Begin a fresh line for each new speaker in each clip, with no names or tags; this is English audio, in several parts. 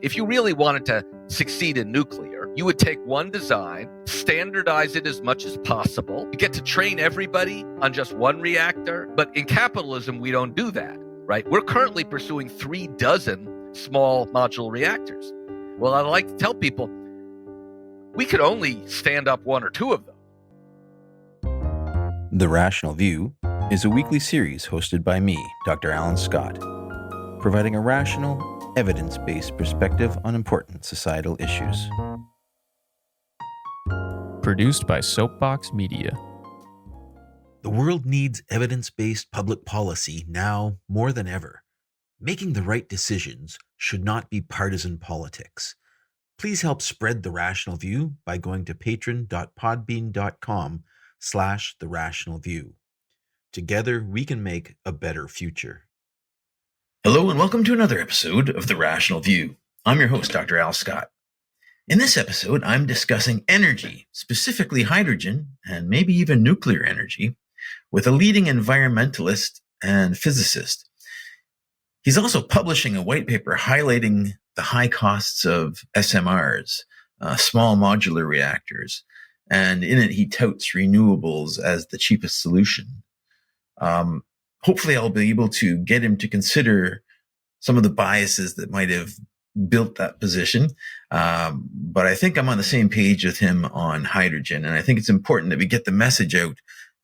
If you really wanted to succeed in nuclear, you would take one design, standardize it as much as possible. You get to train everybody on just one reactor. But in capitalism, we don't do that, right? We're currently pursuing 36 small modular reactors. Well, I like to tell people, we could only stand up one or two of them.
The Rational View is a weekly series hosted by me, Dr. Alan Scott, providing a rational, evidence-based perspective on important societal issues.
Produced by Soapbox Media.
The world needs evidence-based public policy now more than ever. Making the right decisions should not be partisan politics. Please help spread The Rational View by going to patron.podbean.com/The Rational View. Together, we can make a better future.
Hello and welcome to another episode of The Rational View. I'm your host, Dr. Al Scott. In this episode, I'm discussing energy, specifically hydrogen and maybe even nuclear energy, with a leading environmentalist and physicist. He's also publishing a white paper highlighting the high costs of SMRs, small modular reactors, and in it he touts renewables as the cheapest solution. Hopefully I'll be able to get him to consider some of the biases that might have built that position. But I think I'm on the same page with him on hydrogen. And I think it's important that we get the message out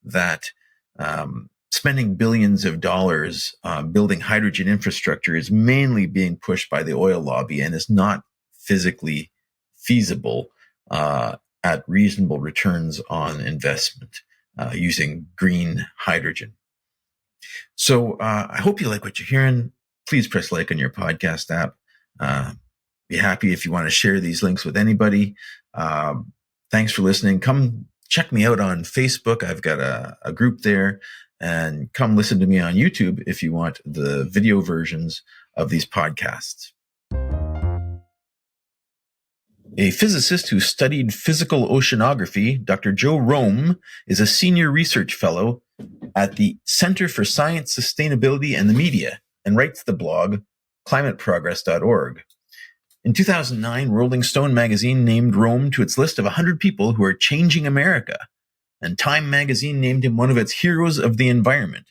that spending billions of dollars building hydrogen infrastructure is mainly being pushed by the oil lobby and is not physically feasible at reasonable returns on investment using green hydrogen. So I hope you like what you're hearing. Please press like on your podcast app. Be happy if you want to share these links with anybody. Thanks for listening. Come check me out on Facebook. I've got a group there. And come listen to me on YouTube if you want the video versions of these podcasts. A physicist who studied physical oceanography, Dr. Joe Romm, is a senior research fellow at the Center for Science, Sustainability, and the Media and writes the blog climateprogress.org. In 2009, Rolling Stone magazine named Romm to its list of 100 people who are changing America, and Time magazine named him one of its heroes of the environment,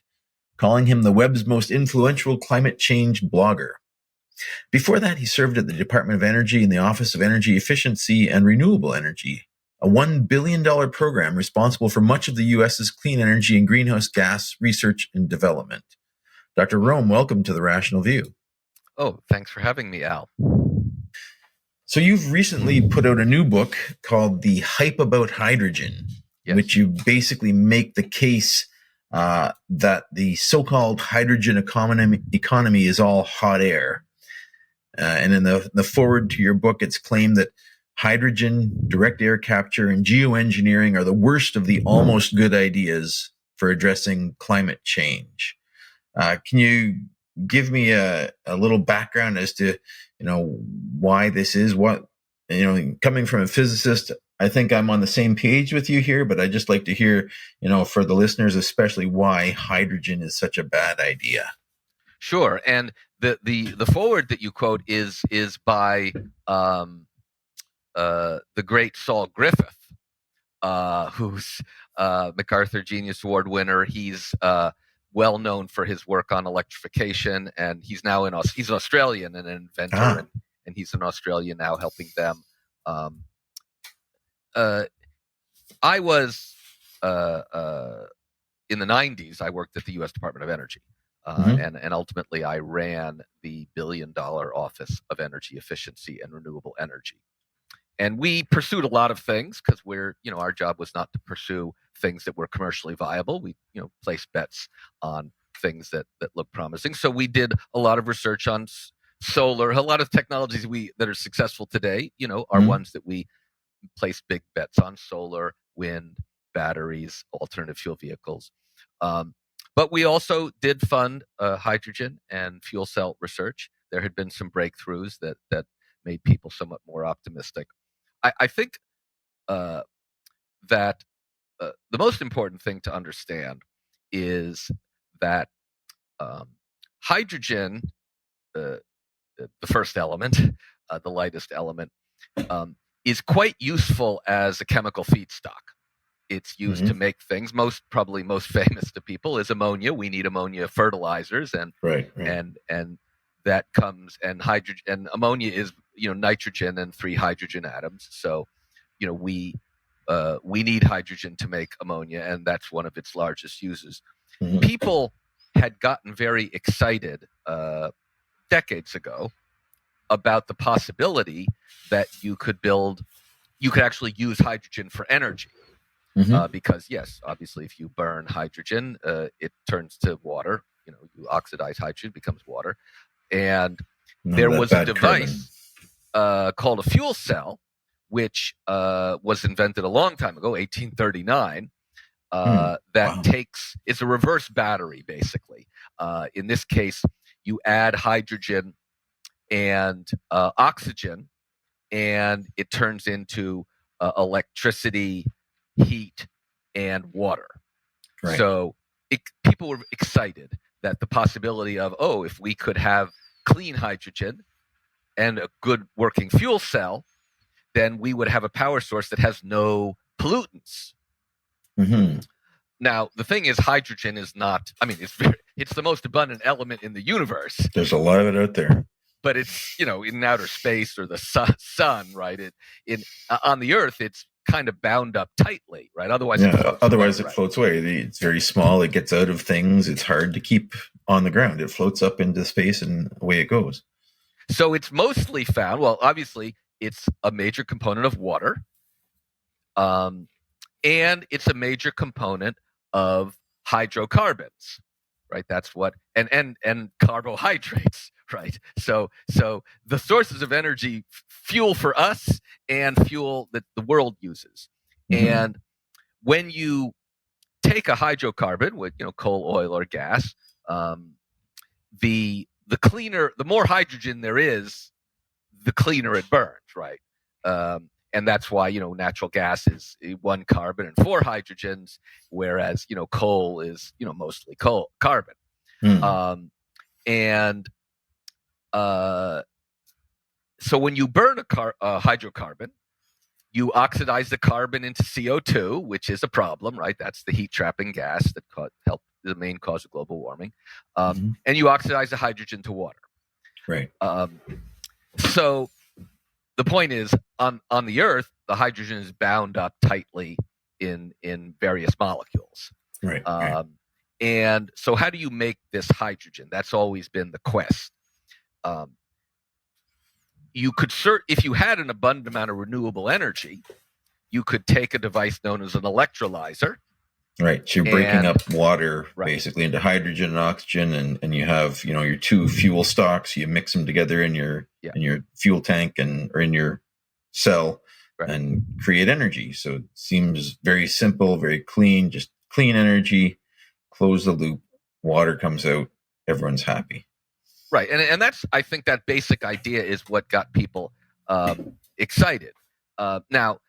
calling him the web's most influential climate change blogger. Before that, he served at the Department of Energy in the Office of Energy Efficiency and Renewable Energy, a $1 billion program responsible for much of the U.S.'s clean energy and greenhouse gas research and development. Dr. Romm, welcome to The Rational View.
Oh, thanks for having me, Al.
So you've recently put out a new book called The Hype About Hydrogen, yes, which you basically make the case that the so-called hydrogen economy is all hot air. And in the foreword to your book, it's claimed that hydrogen, direct air capture, and geoengineering are the worst of the almost good ideas for addressing climate change. Can you give me a little background as to, why this is? What, coming from a physicist, I think I'm on the same page with you here, but I'd just like to hear, for the listeners, especially why hydrogen is such a bad idea.
Sure. And the foreword that you quote is by the great Saul Griffith, who's MacArthur Genius Award winner. He's well known for his work on electrification, and he's now he's an Australian and an inventor, and he's in Australia now helping them. I was in the 90s. I worked at the U.S. Department of Energy, and ultimately I ran the $1 billion Office of Energy Efficiency and Renewable Energy. And we pursued a lot of things because our job was not to pursue things that were commercially viable. We, placed bets on things that look promising. So we did a lot of research on solar. A lot of technologies that are successful today, are ones that we placed big bets on: solar, wind, batteries, alternative fuel vehicles. But we also did fund hydrogen and fuel cell research. There had been some breakthroughs that made people somewhat more optimistic. I think that the most important thing to understand is that hydrogen the first element, the lightest element, is quite useful as a chemical feedstock. It's used to make things. Probably most famous to people is ammonia. We need ammonia fertilizers, and and that comes, and hydrogen, and ammonia is nitrogen and 3 hydrogen atoms. So we need hydrogen to make ammonia, and that's one of its largest uses. People had gotten very excited decades ago about the possibility that you could actually use hydrogen for energy. Because yes, obviously, if you burn hydrogen, it turns to water. You oxidize hydrogen, it becomes water. And there was a device called a fuel cell, which was invented a long time ago, 1839. It's a reverse battery, basically. In this case, you add hydrogen and oxygen, and it turns into electricity, heat, and water. Right. So people were excited that the possibility of, if we could have clean hydrogen and a good working fuel cell, then we would have a power source that has no pollutants. Now, the thing is, hydrogen is not, it's the most abundant element in the universe.
There's a lot of it out there.
But it's, in outer space or the sun, right? On the Earth, it's kind of bound up tightly, right? Otherwise, it
floats away. It's very small. It gets out of things. It's hard to keep on the ground. It floats up into space, and away it goes.
So it's mostly found. Well, obviously, it's a major component of water, and it's a major component of hydrocarbons, right? That's what and carbohydrates, right? So the sources of energy, fuel for us and fuel that the world uses. And when you take a hydrocarbon with coal, oil, or gas, the cleaner, the more hydrogen there is, the cleaner it burns, right? And that's why natural gas is 1 carbon and 4 hydrogens, whereas coal is mostly carbon. So when you burn a hydrocarbon, you oxidize the carbon into CO2, which is a problem, right? That's the heat-trapping gas that helped the main cause of global warming. And you oxidize the hydrogen to water.
Right.
So the point is, on the Earth, the hydrogen is bound up tightly in various molecules.
Right.
And so how do you make this hydrogen? That's always been the quest. You could if you had an abundant amount of renewable energy, you could take a device known as an electrolyzer.
Right. So you're breaking up water basically into hydrogen and oxygen, and you have your 2 fuel stocks. You mix them together in your fuel tank or in your cell, and create energy. So it seems very simple, very clean, just clean energy. Close the loop. Water comes out. Everyone's happy.
Right, and that's, I think, that basic idea is what got people excited. Now,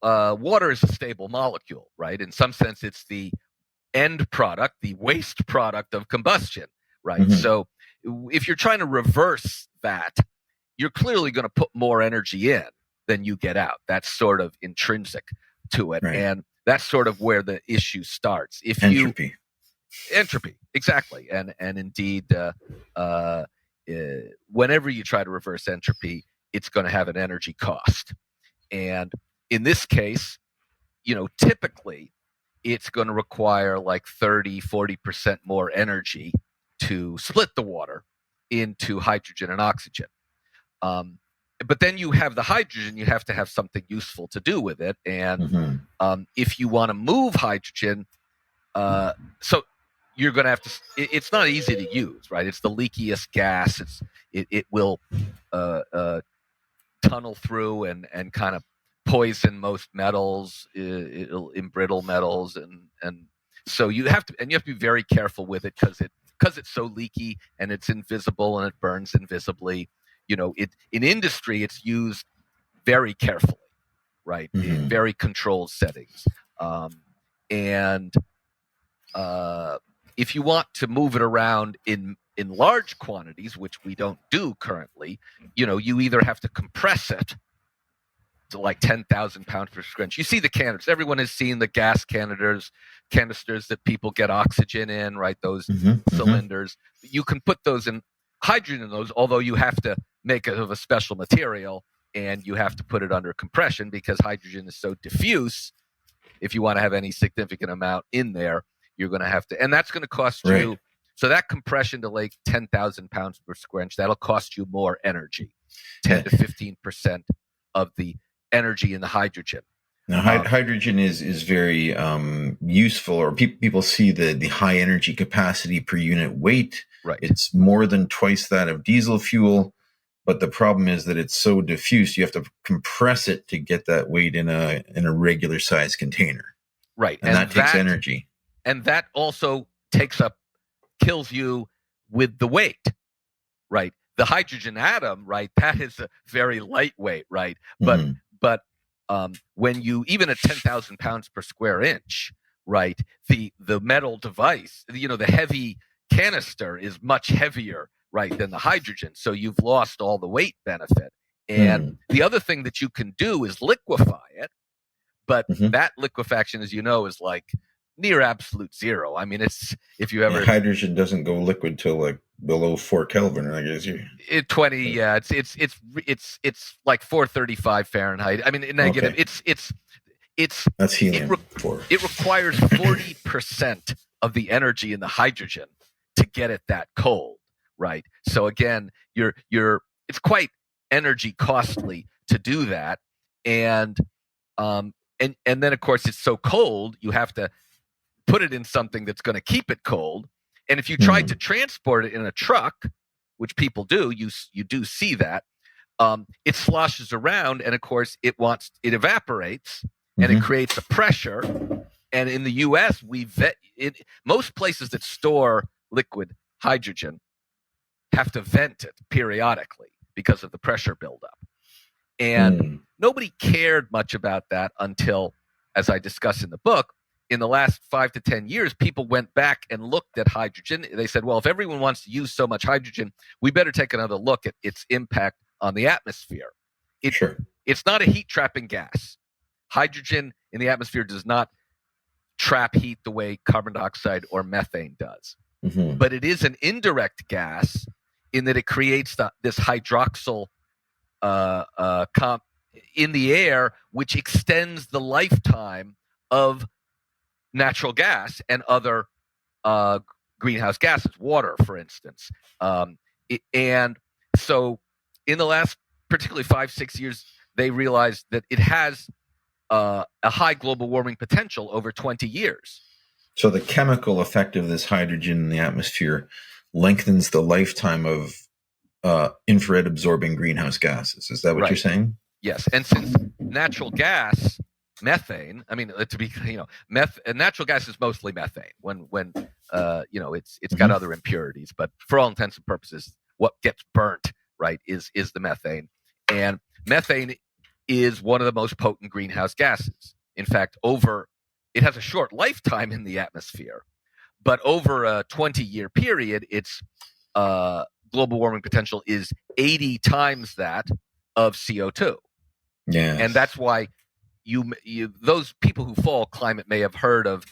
water is a stable molecule, right? In some sense, it's the end product, the waste product of combustion, right? So if you're trying to reverse that, you're clearly going to put more energy in than you get out. That's sort of intrinsic to it, and that's sort of where the issue starts. Entropy, exactly, and indeed, whenever you try to reverse entropy, it's going to have an energy cost. And in this case, typically, it's going to require like 30-40% more energy to split the water into hydrogen and oxygen. But then you have the hydrogen, you have to have something useful to do with it. And if you want to move hydrogen, so you're going to have to, it's not easy to use, right? It's the leakiest gas. It will tunnel through and kind of poison most metals. It'll embrittle metals. And so you have to be very careful with it because it's so leaky and it's invisible and it burns invisibly. In industry, it's used very carefully, right? In very controlled settings. And if you want to move it around in in large quantities, which we don't do currently, you either have to compress it to like 10,000 pounds per square inch. You see the canisters. Everyone has seen the gas canisters that people get oxygen in, right? Those cylinders. You can put those in hydrogen in those, although you have to make it of a special material and you have to put it under compression because hydrogen is so diffuse. If you want to have any significant amount in there, you're going to have to, and that's going to cost you. So that compression to like 10,000 pounds per square inch, that'll cost you more energy, 10 to 15% of the energy in the hydrogen.
Now, hydrogen is very useful, or people see the high energy capacity per unit weight.
Right.
It's more than twice that of diesel fuel, but the problem is that it's so diffuse. You have to compress it to get that weight in a regular size container.
Right,
and that takes energy.
And that also kills you with the weight. Right. The hydrogen atom, right, that is a very lightweight, right? But when you, even at 10,000 pounds per square inch, right, the metal device, the heavy canister is much heavier, right, than the hydrogen. So you've lost all the weight benefit. And the other thing that you can do is liquefy it. But that liquefaction, as you know, is like near absolute zero. I mean, it's, if you ever,
hydrogen doesn't go liquid till like below 4 Kelvin, I guess.
It's like 435 Fahrenheit. I mean, negative. Okay. It's
that's helium.
It requires 40% of the energy in the hydrogen to get it that cold, right? So again, it's quite energy costly to do that, and then of course it's so cold you have to put it in something that's going to keep it cold. And if you try to transport it in a truck, which people do, you do see that, it sloshes around, and of course it evaporates, and it creates a pressure. And in the U.S., most places that store liquid hydrogen have to vent it periodically because of the pressure buildup. And nobody cared much about that until, as I discuss in the book, in the last 5 to 10 years, people went back and looked at hydrogen. They said, well, if everyone wants to use so much hydrogen, we better take another look at its impact on the atmosphere. It's not a heat-trapping gas. Hydrogen in the atmosphere does not trap heat the way carbon dioxide or methane does. But it is an indirect gas in that it creates this hydroxyl in the air, which extends the lifetime of natural gas and other greenhouse gases, water, for instance. And so in the last particularly 5-6 years, they realized that it has a high global warming potential over 20 years.
So the chemical effect of this hydrogen in the atmosphere lengthens the lifetime of infrared absorbing greenhouse gases. Is that what you're saying?
Yes. And since natural gas, methane, I mean, to be, natural gas is mostly methane when it's got other impurities, but for all intents and purposes, what gets burnt, right, is the methane. And methane is one of the most potent greenhouse gases. In fact, it has a short lifetime in the atmosphere, but over a 20-year period, its global warming potential is 80 times that of CO2.
Yeah.
And that's why those people who follow climate may have heard of,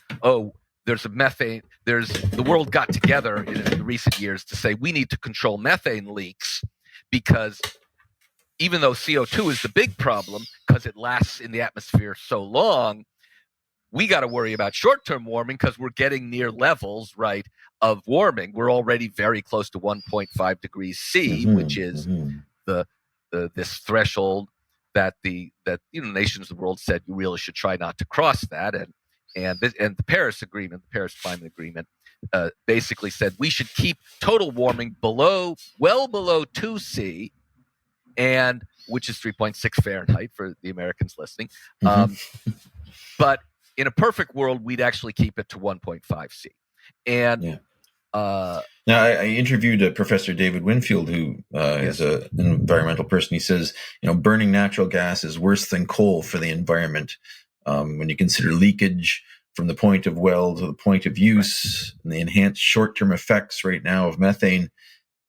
there's the world got together in recent years to say we need to control methane leaks, because even though CO2 is the big problem because it lasts in the atmosphere so long, we got to worry about short-term warming because we're getting near levels, right, of warming. We're already very close to 1.5 degrees C, which is this threshold that the nations of the world said you really should try not to cross that, and the Paris Agreement, the Paris Climate Agreement, basically said we should keep total warming well below 2C, and which is 3.6 Fahrenheit for the Americans listening. But in a perfect world, we'd actually keep it to 1.5 C. And
now, I interviewed Professor David Winfield, who is an environmental person. He says, burning natural gas is worse than coal for the environment when you consider leakage from the point of well to the point of use, and the enhanced short-term effects right now of methane.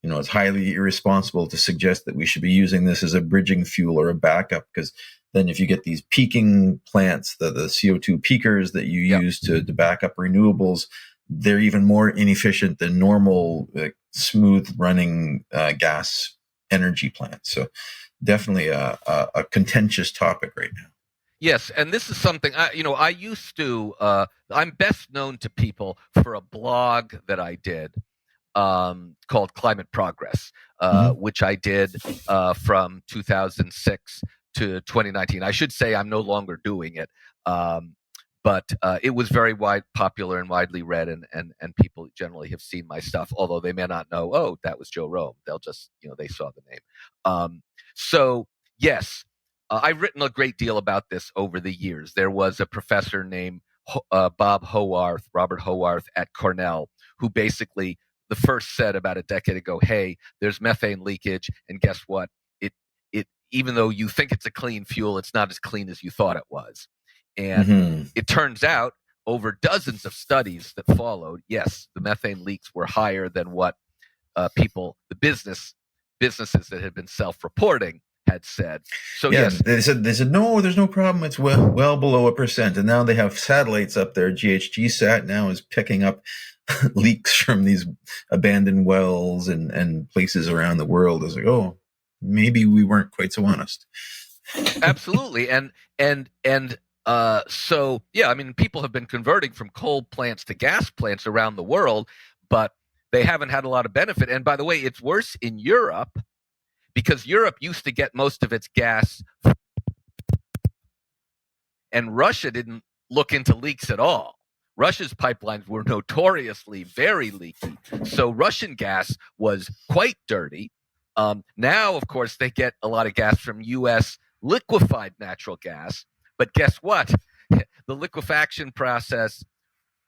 it's highly irresponsible to suggest that we should be using this as a bridging fuel or a backup, because then if you get these peaking plants, the CO2 peakers that you use to back up renewables, they're even more inefficient than normal smooth running gas energy plants. So definitely a contentious topic right now.
Yes, and this is something I used to. I'm best known to people for a blog that I did called Climate Progress, which I did from 2006 to 2019. I should say I'm no longer doing it, but it was very popular and widely read, and people generally have seen my stuff, although they may not know, oh, that was Joe Romm. They'll just, they saw the name. So, yes, I've written a great deal about this over the years. There was a professor named Robert Howarth at Cornell, who basically the first said about a decade ago, hey, there's methane leakage, and guess what? It even though you think it's a clean fuel, it's not as clean as you thought it was. And it turns out, over dozens of studies that followed, yes, the methane leaks were higher than what businesses that had been self-reporting had said. So yes,
they said no, there's no problem. It's well below 1%, and now they have satellites up there. GHGSat now is picking up leaks from these abandoned wells and places around the world. It's like, oh, maybe we weren't quite so honest.
Absolutely, so yeah, I mean, people have been converting from coal plants to gas plants around the world, but they haven't had a lot of benefit. And by the way, it's worse in Europe, because Europe used to get most of its gas, and Russia didn't look into leaks at all. Russia's pipelines were notoriously very leaky, so Russian gas was quite dirty. Now, of course, they get a lot of gas from U.S. liquefied natural gas, but guess what? The liquefaction process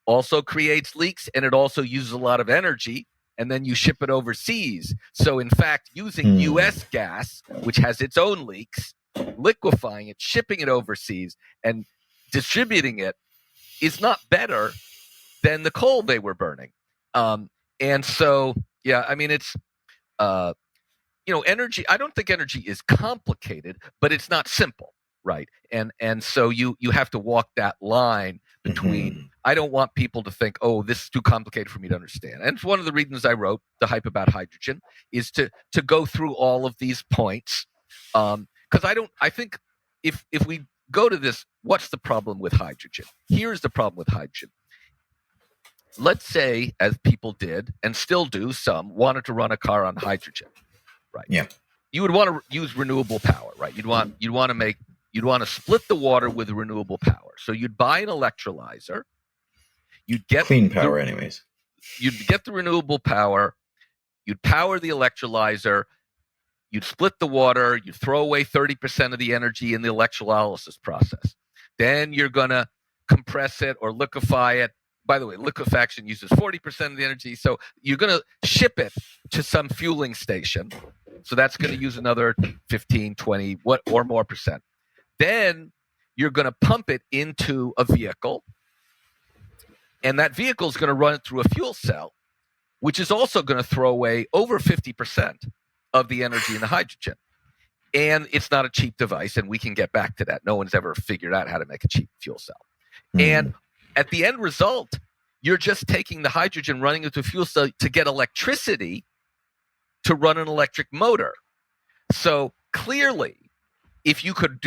also creates leaks, and it also uses a lot of energy, and then you ship it overseas. So, in fact, using U.S. gas, which has its own leaks, liquefying it, shipping it overseas, and distributing it is not better than the coal they were burning. And so, yeah, I mean, it's, energy. I don't think energy is complicated, but it's not simple, right? And so you have to walk that line between, I don't want people to think, oh, this is too complicated for me to understand. And it's one of the reasons I wrote The Hype About Hydrogen, is to go through all of these points. Because I think if we go to this, what's the problem with hydrogen? Here's the problem with hydrogen. Let's say, as people did and still do, some wanted to run a car on hydrogen, right?
Yeah.
You would want to use renewable power, right? You'd want to split the water with renewable power. So you'd buy an electrolyzer. You'd get
clean power, anyways.
You'd get the renewable power. You'd power the electrolyzer. You'd split the water. You'd throw away 30% of the energy in the electrolysis process. Then you're going to compress it or liquefy it. By the way, liquefaction uses 40% of the energy. So you're going to ship it to some fueling station. So that's going to use another 15, 20, or more percent. Then you're going to pump it into a vehicle. And that vehicle is going to run it through a fuel cell, which is also going to throw away over 50% of the energy in the hydrogen. And it's not a cheap device, and we can get back to that. No one's ever figured out how to make a cheap fuel cell. And at the end result, you're just taking the hydrogen, running it to a fuel cell to get electricity to run an electric motor. So clearly, if you could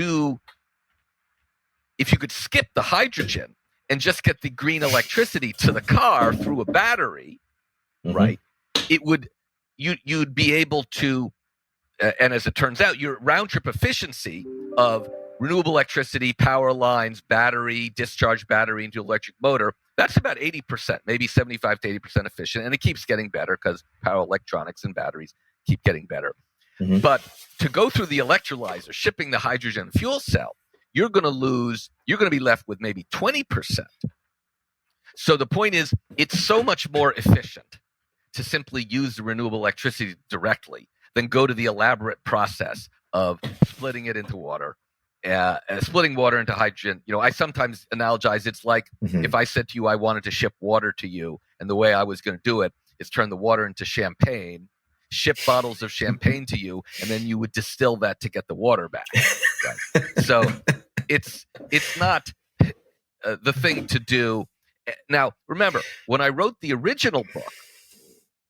skip the hydrogen and just get the green electricity to the car through a battery, right? You'd be able to, and as it turns out, your round trip efficiency of renewable electricity, power lines, battery, discharge battery into electric motor, that's about 80%, maybe 75 to 80% efficient. And it keeps getting better because power electronics and batteries keep getting better. But to go through the electrolyzer, shipping the hydrogen fuel cell, you're going to be left with maybe 20%. So the point is, it's so much more efficient to simply use the renewable electricity directly than go to the elaborate process of splitting it into water, splitting water into hydrogen. I sometimes analogize, it's like if I said to you I wanted to ship water to you, and the way I was going to do it is turn the water into champagne, ship bottles of champagne to you, and then you would distill that to get the water back. Right? So it's not the thing to do. Now, remember, when I wrote the original book,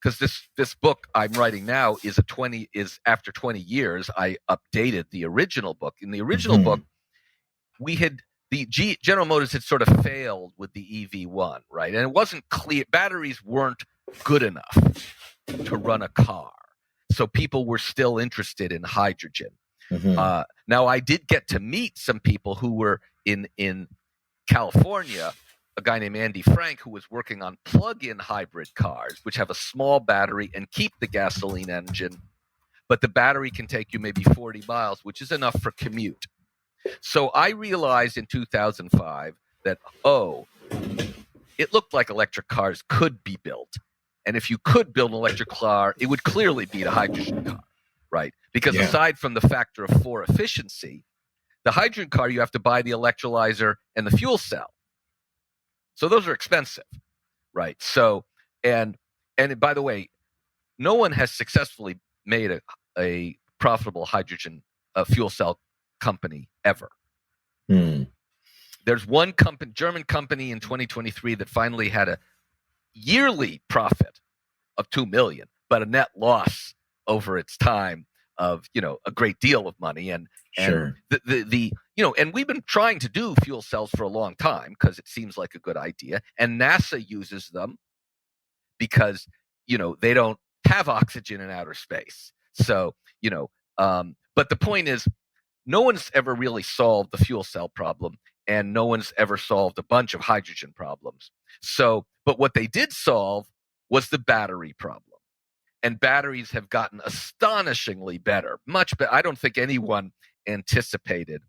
because this book I'm writing now is after 20 years, I updated the original book. In the original book, General Motors had sort of failed with the EV1, right? And it wasn't clear. Batteries weren't good enough to run a car. So people were still interested in hydrogen. Now, I did get to meet some people who were in California, a guy named Andy Frank, who was working on plug-in hybrid cars, which have a small battery and keep the gasoline engine, but the battery can take you maybe 40 miles, which is enough for commute. So I realized in 2005 that, it looked like electric cars could be built. And if you could build an electric car, it would clearly beat a hydrogen car, right? Because aside from the factor of 4 efficiency, the hydrogen car, you have to buy the electrolyzer and the fuel cell. So those are expensive, right? So, and by the way, no one has successfully made a profitable hydrogen fuel cell company ever. There's one German company in 2023 that finally had a yearly profit of 2 million, but a net loss over its time of a great deal of money. And
Sure.
And we've been trying to do fuel cells for a long time because it seems like a good idea. And NASA uses them because they don't have oxygen in outer space. So but the point is, no one's ever really solved the fuel cell problem, and no one's ever solved a bunch of hydrogen problems. So, but what they did solve was the battery problem. And batteries have gotten astonishingly better, much better. I don't think anyone anticipated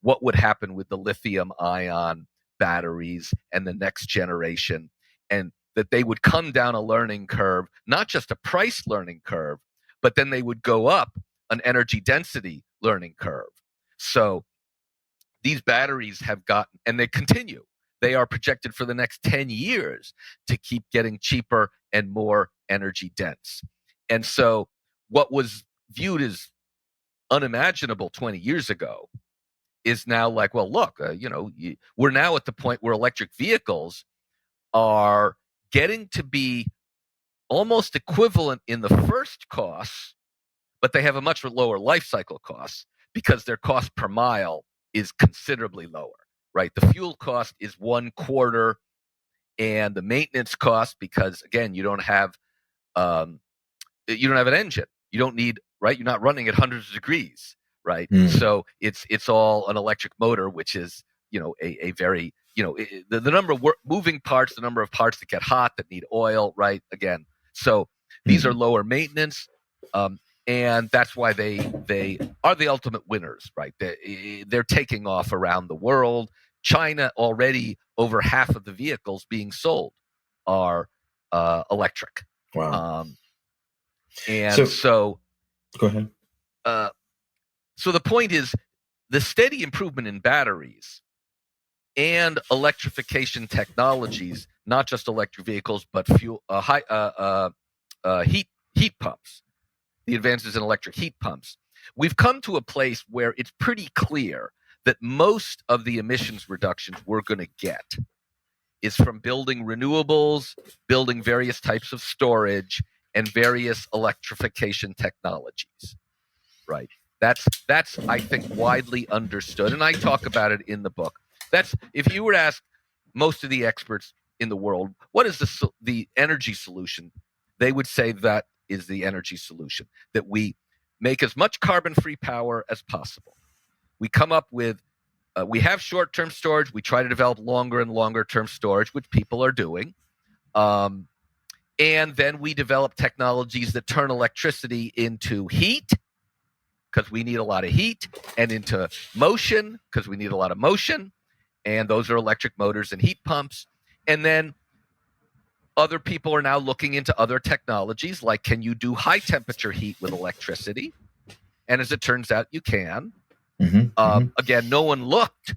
what would happen with the lithium-ion batteries and the next generation, and that they would come down a learning curve, not just a price learning curve, but then they would go up an energy density learning curve. So these batteries have gotten, and they continue. They are projected for the next 10 years to keep getting cheaper and more energy dense. And so what was viewed as unimaginable 20 years ago is now like, well, look, we're now at the point where electric vehicles are getting to be almost equivalent in the first costs, but they have a much lower life cycle cost because their cost per mile is considerably lower, right? The fuel cost is 1/4, and the maintenance cost, because again, you don't have an engine. You don't need, right? You're not running at hundreds of degrees, right? So it's all an electric motor, which is, a very, the number of moving parts, the number of parts that get hot, that need oil, right? Again, so these are lower maintenance, and that's why they are the ultimate winners, right? They're taking off around the world. China, already over half of the vehicles being sold are electric.
Wow.
And so
go ahead.
So the point is, the steady improvement in batteries and electrification technologies, not just electric vehicles, but fuel, heat pumps, the advances in electric heat pumps. We've come to a place where it's pretty clear that most of the emissions reductions we're going to get is from building renewables, building various types of storage, and various electrification technologies, right? That's I think widely understood, and I talk about it in the book. That's, if you were to ask most of the experts in the world, what is the energy solution? They would say that is the energy solution, that we make as much carbon-free power as possible. We come up with, we have short-term storage. We try to develop longer and longer-term storage, which people are doing. And then we develop technologies that turn electricity into heat, because we need a lot of heat, and into motion, because we need a lot of motion. And those are electric motors and heat pumps. And then other people are now looking into other technologies, like, can you do high-temperature heat with electricity? And as it turns out, you can. Again, no one looked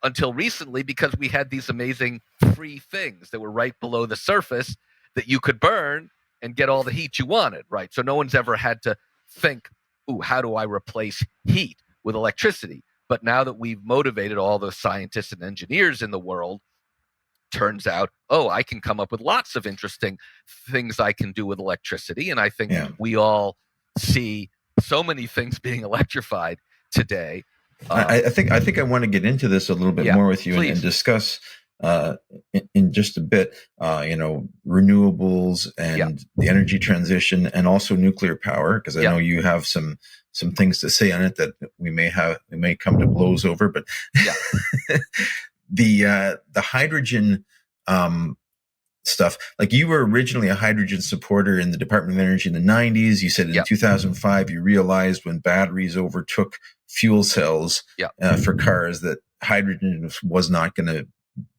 until recently, because we had these amazing free things that were right below the surface that you could burn and get all the heat you wanted, right? So no one's ever had to think, ooh, how do I replace heat with electricity? But now that we've motivated all the scientists and engineers in the world, turns out, oh, I can come up with lots of interesting things I can do with electricity. And I think we all see so many things being electrified today.
I think I want to get into this a little bit more with you and discuss in just a bit, renewables and the energy transition, and also nuclear power, because I know you have some things to say on it that we may come to blows over. But the hydrogen stuff, like, you were originally a hydrogen supporter in the Department of Energy in the 90s. You said in 2005 you realized when batteries overtook fuel cells for cars that hydrogen was not going to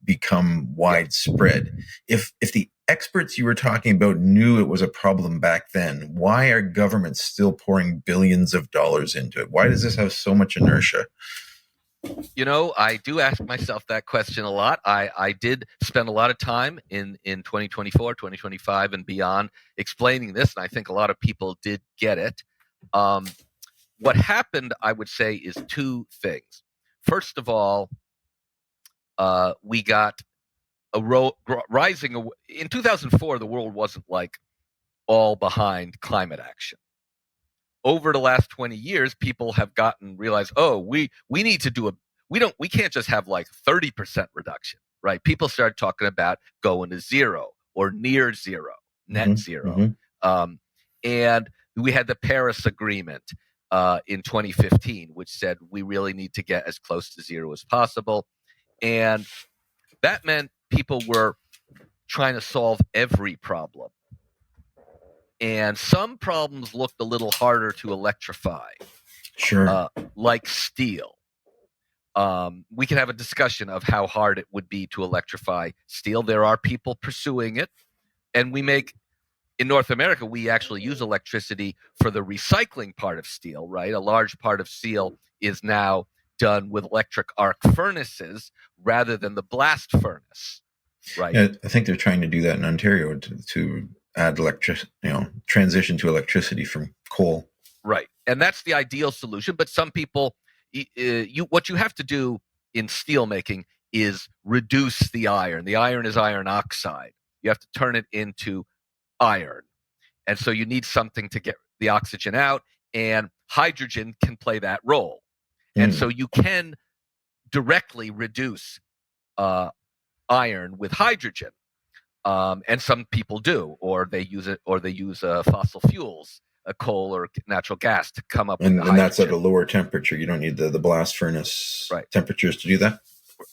become widespread. If the experts you were talking about knew it was a problem back then, why are governments still pouring billions of dollars into it? Why does this have so much inertia?
I do ask myself that question a lot. I did spend a lot of time in 2024, 2025 and beyond explaining this, and I think a lot of people did get it. What happened, I would say, is two things. First of all, we got a rising. In 2004, the world wasn't like all behind climate action. Over the last 20 years, people have realized, oh, we need to we can't just have like 30% reduction, right? People started talking about going to zero or near zero, net zero. And we had the Paris Agreement in 2015, which said we really need to get as close to zero as possible. And that meant people were trying to solve every problem. And some problems looked a little harder to electrify.
Sure.
Like steel. We can have a discussion of how hard it would be to electrify steel. There are people pursuing it. And in North America, we actually use electricity for the recycling part of steel, right? A large part of steel is now done with electric arc furnaces rather than the blast furnace, right?
Yeah, I think they're trying to do that in Ontario to add transition to electricity from coal.
Right. And that's the ideal solution. But some people, what you have to do in steel making is reduce the iron. The iron is iron oxide. You have to turn it into iron. And so you need something to get the oxygen out, and hydrogen can play that role. And so you can directly reduce iron with hydrogen. And some people do, or they use fossil fuels, coal or natural gas, to come up with the hydrogen.
And that's at a lower temperature. You don't need the blast furnace temperatures to do that?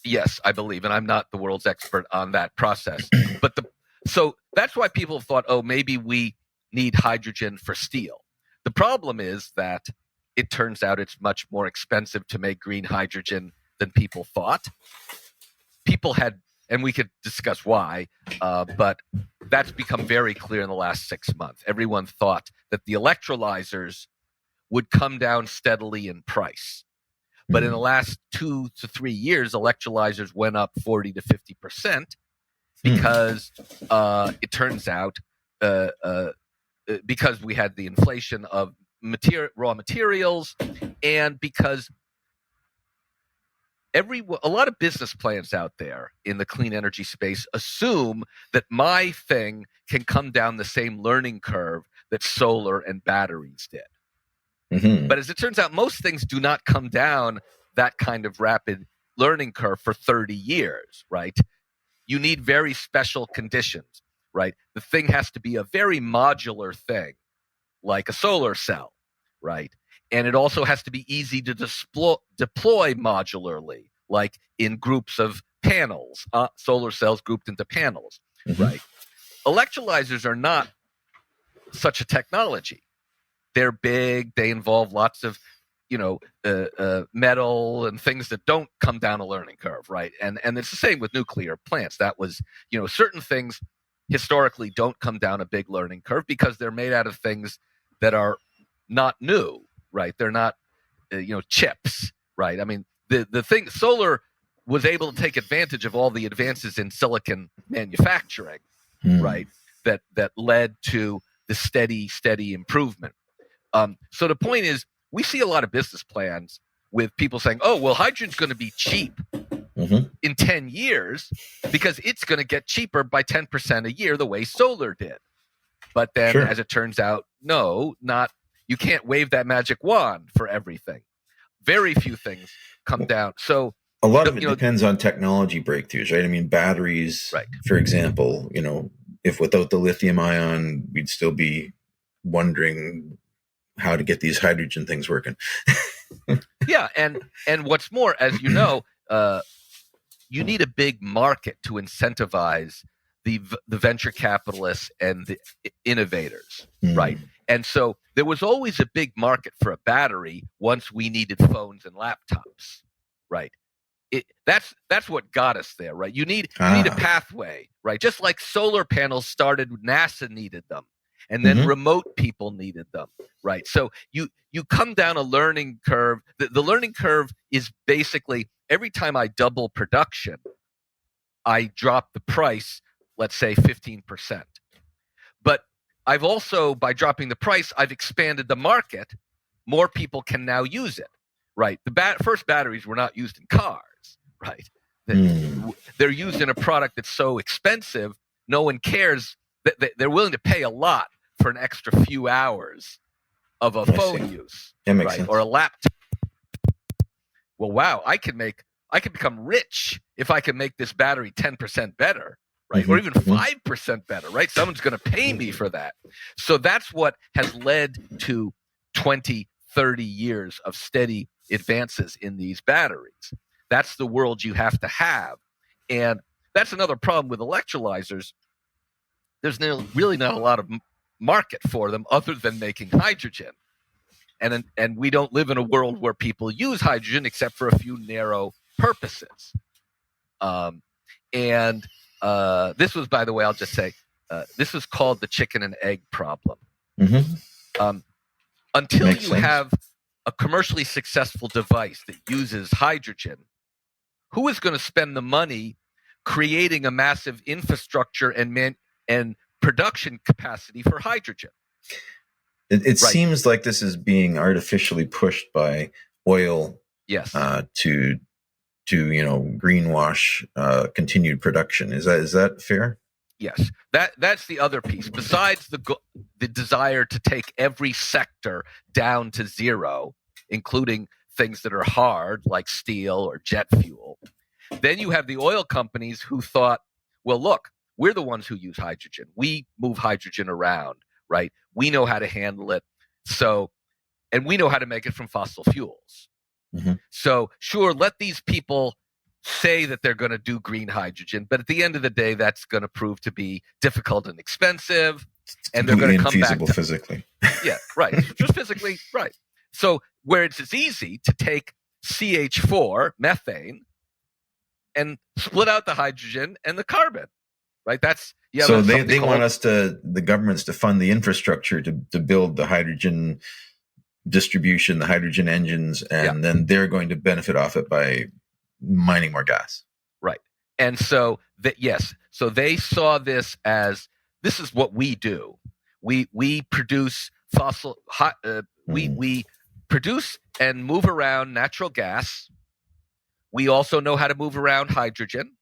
Yes, I believe. And I'm not the world's expert on that process. But so that's why people have thought, oh, maybe we need hydrogen for steel. The problem is that it turns out it's much more expensive to make green hydrogen than people thought. And we could discuss why, but that's become very clear in the last 6 months. Everyone thought that the electrolyzers would come down steadily in price. But in the last 2 to 3 years, electrolyzers went up 40 to 50% because it turns out because we had the inflation of raw materials, and because a lot of business plans out there in the clean energy space assume that my thing can come down the same learning curve that solar and batteries did. But as it turns out, most things do not come down that kind of rapid learning curve for 30 years, right? You need very special conditions, right? The thing has to be a very modular thing, like a solar cell, right? And it also has to be easy to deploy modularly, like in groups of panels, solar cells grouped into panels, right? Electrolyzers are not such a technology. They're big. They involve lots of, metal and things that don't come down a learning curve, right? And it's the same with nuclear plants. That was, certain things historically don't come down a big learning curve because they're made out of things that are not new, right? They're not, chips, right? I mean, the thing, solar was able to take advantage of all the advances in silicon manufacturing, right? that led to the steady improvement. So the point is, we see a lot of business plans with people saying, oh, well, hydrogen's going to be cheap in 10 years because it's going to get cheaper by 10% a year the way solar did. But then, as it turns out, no, not. You can't wave that magic wand for everything. Very few things come down. So
a lot of it depends on technology breakthroughs, right? I mean, batteries, for example, if without the lithium ion, we'd still be wondering how to get these hydrogen things working.
Yeah, and what's more, as you know, you need a big market to incentivize the venture capitalists and the innovators, right? And so there was always a big market for a battery once we needed phones and laptops, right? That's what got us there, right? You need a pathway, right? Just like solar panels started, NASA needed them, and then remote people needed them, right? So you come down a learning curve. The learning curve is basically every time I double production, I drop the price, let's say 15%. But I've also, by dropping the price, I've expanded the market. More people can now use it, right? The first batteries were not used in cars, right? They're used in a product that's so expensive, no one cares. They're willing to pay a lot for an extra few hours of a phone use, right? Or a laptop. Well, wow, I could become rich if I can make this battery 10% better, right? Or even 5% better, right? Someone's going to pay me for that. So that's what has led to 20, 30 years of steady advances in these batteries. That's the world you have to have. And that's another problem with electrolyzers. There's really not a lot of market for them other than making hydrogen. And we don't live in a world where people use hydrogen except for a few narrow purposes. This was, by the way, I'll just say, this is called the chicken and egg problem. Until Makes sense. Have a commercially successful device that uses hydrogen, who is going to spend the money creating a massive infrastructure and production capacity for hydrogen?
It seems like this is being artificially pushed by oil, to greenwash continued production. Is that fair?
Yes, that's the other piece. Besides the desire to take every sector down to zero, including things that are hard like steel or jet fuel, then you have the oil companies who thought, well, look, we're the ones who use hydrogen. We move hydrogen around, right? We know how to handle it. And we know how to make it from fossil fuels. So sure, let these people say that they're going to do green hydrogen, but at the end of the day, that's going to prove to be difficult and expensive, and they're going to come back
physically.
Yeah, right. Just physically, right. So where it's easy to take CH4 methane and split out the hydrogen and the carbon, right?
So they want the governments to fund the infrastructure to build the hydrogen distribution, the hydrogen engines, and then they're going to benefit off it by mining more gas.
Right. And so so they saw this as, this is what we do. We produce we produce and move around natural gas. We also know how to move around hydrogen.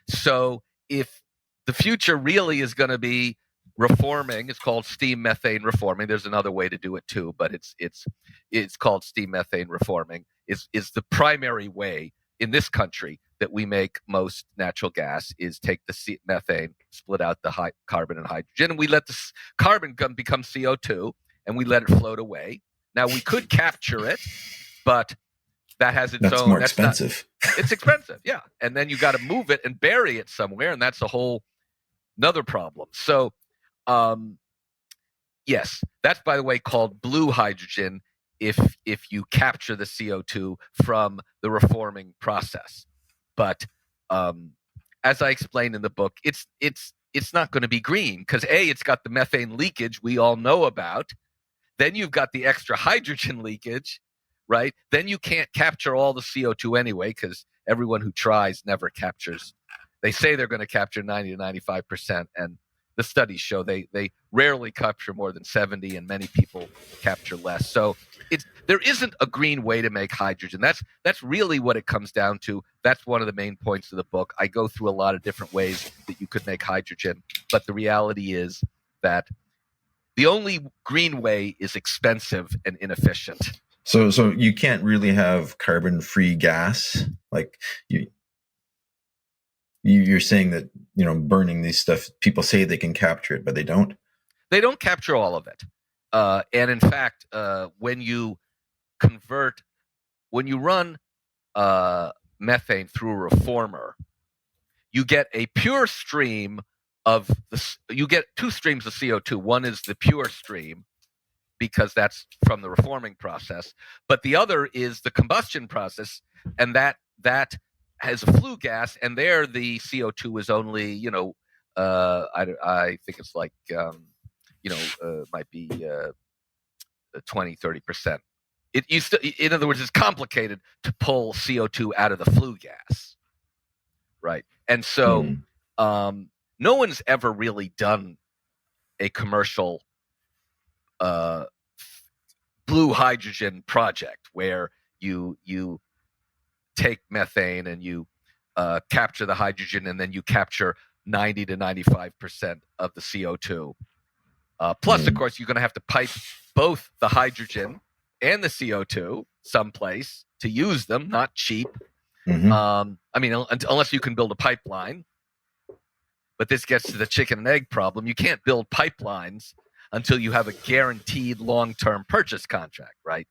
So if the future really is going to be reforming, it's called steam methane reforming. There's another way to do it too, but it's called steam methane reforming. Is the primary way in this country that we make most natural gas, is take the methane, split out the carbon and hydrogen, and we let the carbon become CO2, and we let it float away. Now we could capture it, but that has its
own. More expensive.
It's expensive, yeah. And then you got to move it and bury it somewhere, and that's a whole another problem. So, yes, that's, by the way, called blue hydrogen. If you capture the CO2 from the reforming process, but as I explained in the book, it's not going to be green because it's got the methane leakage we all know about. Then you've got the extra hydrogen leakage, right? Then you can't capture all the CO2 anyway because everyone who tries never captures. They say they're going to capture 90 to 95%, and the studies show they rarely capture more than 70, and many people capture less. So there isn't a green way to make hydrogen. That's really what it comes down to. That's one of the main points of the book. I go through a lot of different ways that you could make hydrogen, but the reality is that the only green way is expensive and inefficient.
So you can't really have carbon-free gas. Like you're saying that, burning these stuff, people say they can capture it, but they don't.
They don't capture all of it. And in fact, when you run methane through a reformer, you get a pure stream you get two streams of CO2. One is the pure stream, because that's from the reforming process, but the other is the combustion process, and that has a flue gas, and there the CO2 is only, I think it's like, might be 20-30%. In other words, it's complicated to pull CO2 out of the flue gas, right? And so no one's ever really done a commercial blue hydrogen project where you take methane and you capture the hydrogen, and then you capture 90 to 95% of the CO2. Plus, of course, you're going to have to pipe both the hydrogen and the CO2 someplace to use them. Not cheap. Unless you can build a pipeline. But this gets to the chicken and egg problem. You can't build pipelines until you have a guaranteed long-term purchase contract, right?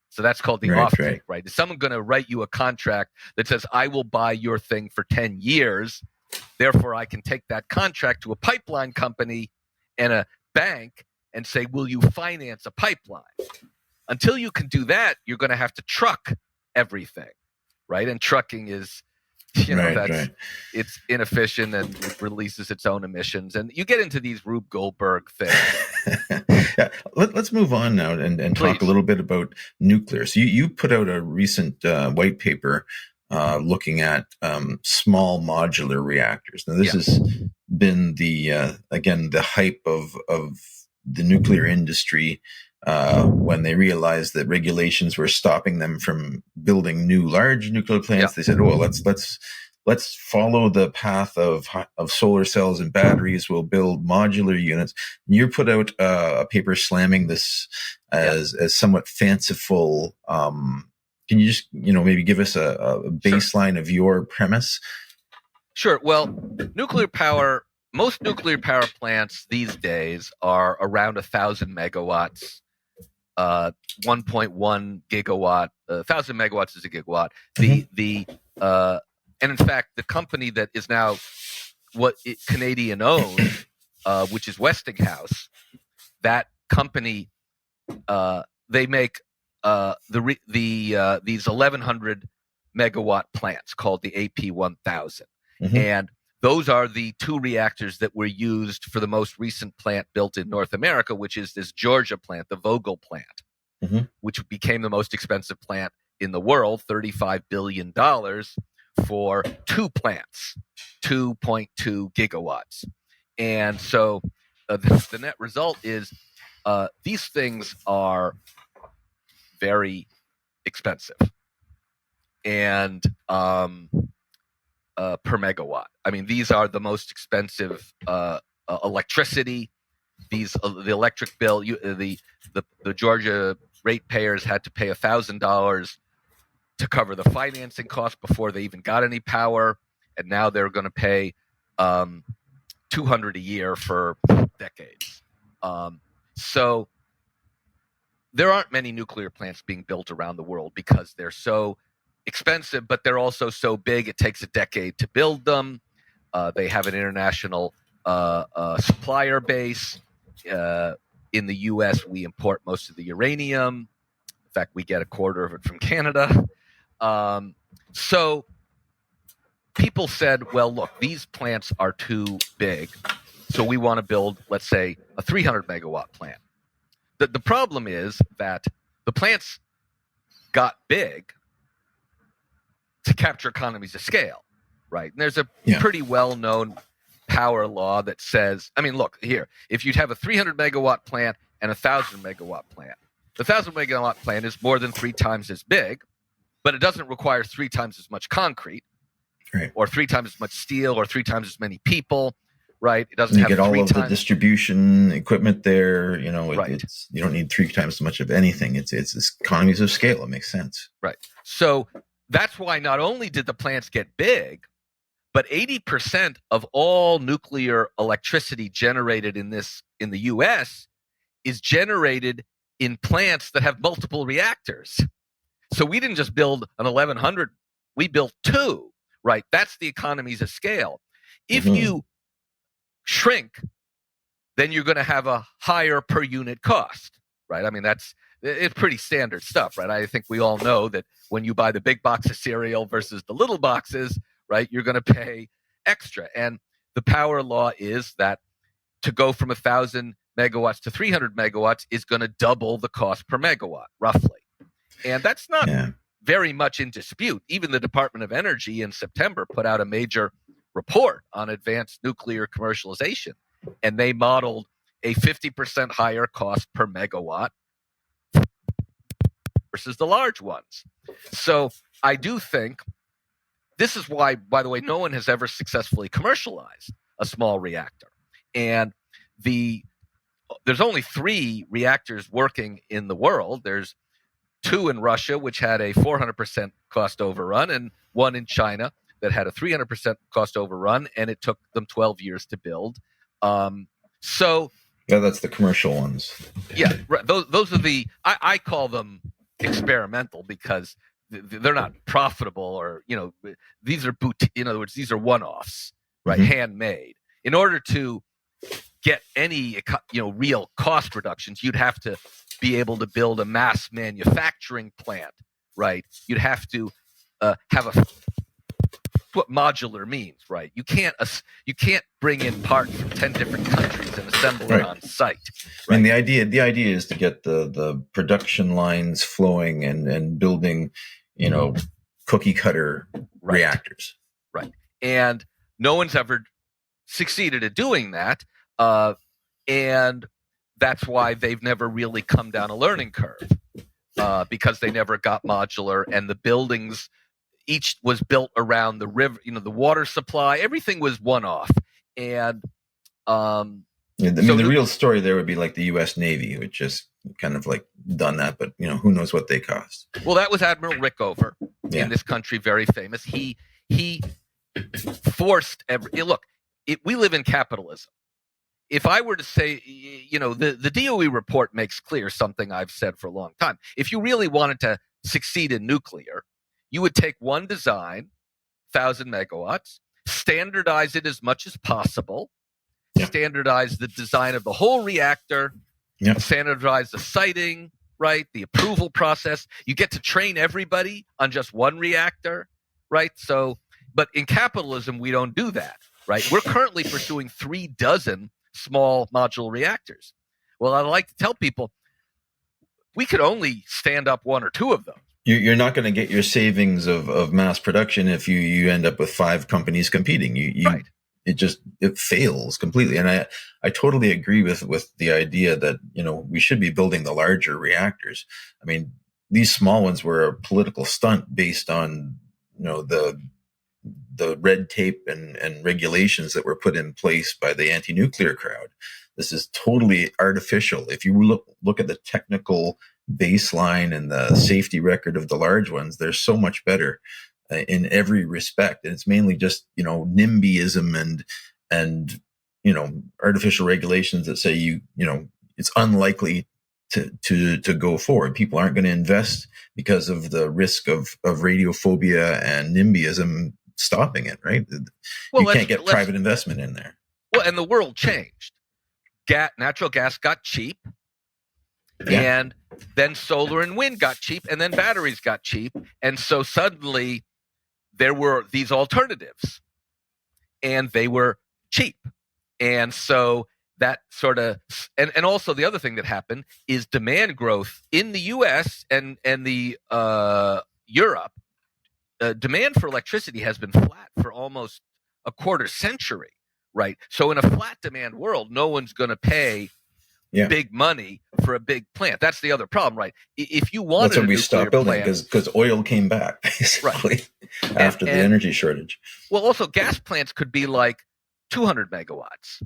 So that's called the offtake, right? Is someone going to write you a contract that says, I will buy your thing for 10 years, therefore I can take that contract to a pipeline company and a bank and say, will you finance a pipeline? Until you can do that, you're going to have to truck everything, right? And trucking is, it's inefficient and it releases its own emissions. And you get into these Rube Goldberg things.
Yeah. Let's move on now and talk a little bit about nuclear. So you put out a recent white paper looking at small modular reactors. Now, this has been the hype of the nuclear industry when they realized that regulations were stopping them from building new large nuclear plants. They said, "Oh, let's follow the path of solar cells and batteries. We'll build modular units." And you put out a paper slamming this as somewhat fanciful. Can you just maybe give us a baseline of your premise?
Sure. Well, nuclear power. Most nuclear power plants these days are around 1,000 megawatts. 1.1 gigawatt, 1,000 megawatts is a gigawatt. And in fact, the company that is now Canadian owned, which is Westinghouse, that company, they make these 1,100 megawatt plants called the AP1000, and those are the two reactors that were used for the most recent plant built in North America, which is this Georgia plant, the Vogtle plant, which became the most expensive plant in the world, $35 billion for two plants, 2.2 gigawatts. And so the net result is these things are very expensive. And per megawatt. I mean, these are the most expensive electricity. The electric bill. The Georgia ratepayers had to pay $1,000 to cover the financing cost before they even got any power, and now they're going to pay $200 a year for decades. So there aren't many nuclear plants being built around the world because they're so expensive, but they're also so big it takes a decade to build them. They have an international supplier base. In the U.S., we import most of the uranium. In fact, we get a quarter of it from Canada. So people said, well, look, these plants are too big, so we want to build, let's say, a 300 megawatt plant. The problem is that the plants got big to capture economies of scale, right? And there's a pretty well-known power law that says, I mean, look here, if you'd have a 300 megawatt plant and a 1,000 megawatt plant, the 1,000 megawatt plant is more than 3 times as big, but it doesn't require 3 times as much concrete,
right,
or 3 times as much steel, or 3 times as many people, right? It doesn't
you
have
get all
3
of
times
the distribution equipment there. You know,
Right.
it's you don't need 3 times as much of anything. It's economies of scale. It makes sense.
Right. So that's why not only did the plants get big, but 80% of all nuclear electricity generated in the US is generated in plants that have multiple reactors. So we didn't just build an 1100, we built 2, right? That's the economies of scale. If you shrink, then you're going to have a higher per unit cost, right? I mean, it's pretty standard stuff, right? I think we all know that when you buy the big box of cereal versus the little boxes, right, you're going to pay extra. And the power law is that to go from 1,000 megawatts to 300 megawatts is going to double the cost per megawatt, roughly. And that's not very much in dispute. Even the Department of Energy in September put out a major report on advanced nuclear commercialization, and they modeled a 50% higher cost per megawatt versus the large ones. So I do think this is why, by the way, no one has ever successfully commercialized a small reactor. And there's only 3 reactors working in the world. There's 2 in Russia, which had a 400% cost overrun, and 1 in China that had a 300% cost overrun, and it took them 12 years to build. So
yeah, that's the commercial ones.
Yeah, right. Those are I call them experimental because they're not profitable, or these are in other words, these are one-offs, right? Handmade. In order to get any real cost reductions, you'd have to be able to build a mass manufacturing plant, right? You'd have to have what modular means, right? You can't bring in parts from 10 different countries and assemble it on site. Right?
I mean, the idea is to get the production lines flowing and building, cookie cutter reactors.
Right. And no one's ever succeeded at doing that. And that's why they've never really come down a learning curve, because they never got modular, and the buildings each was built around the river, the water supply. Everything was one-off. And
the real story there would be like the U.S. Navy, which just kind of like done that, but who knows what they cost.
Well, that was Admiral Rickover in this country, very famous. He forced we live in capitalism. If I were to say, the DOE report makes clear something I've said for a long time. If you really wanted to succeed in nuclear, you would take one design, 1,000 megawatts, standardize it as much as possible, standardize the design of the whole reactor, standardize the siting, right? The approval process. You get to train everybody on just one reactor, right? So, but in capitalism, we don't do that, right? We're currently pursuing 36 small modular reactors. Well, I like to tell people we could only stand up 1 or 2 of them.
You're not going to get your savings of mass production if you end up with 5 companies competing.
Right.
It fails completely. And I totally agree with the idea that, we should be building the larger reactors. I mean, these small ones were a political stunt based on, the red tape and regulations that were put in place by the anti-nuclear crowd. This is totally artificial. If you look at the technical baseline and the safety record of the large ones, they're so much better in every respect. And it's mainly just, NIMBYism and artificial regulations that say it's unlikely to go forward. People aren't going to invest because of the risk of radiophobia and NIMBYism stopping it, right? Well, you can't get private investment in there.
Well, and the world changed. Natural gas got cheap, and then solar and wind got cheap, and then batteries got cheap. And so suddenly there were these alternatives, and they were cheap. And so that sort of, and also the other thing that happened is demand growth in the US and the Europe. Demand for electricity has been flat for almost a quarter century, right? So in a flat demand world, no one's going to pay big money for a big plant. That's the other problem, right? If you wanted
that's when
a
we
nuclear
stopped building
plant,
because oil came back basically after the energy shortage.
Well, also gas plants could be like 200 megawatts,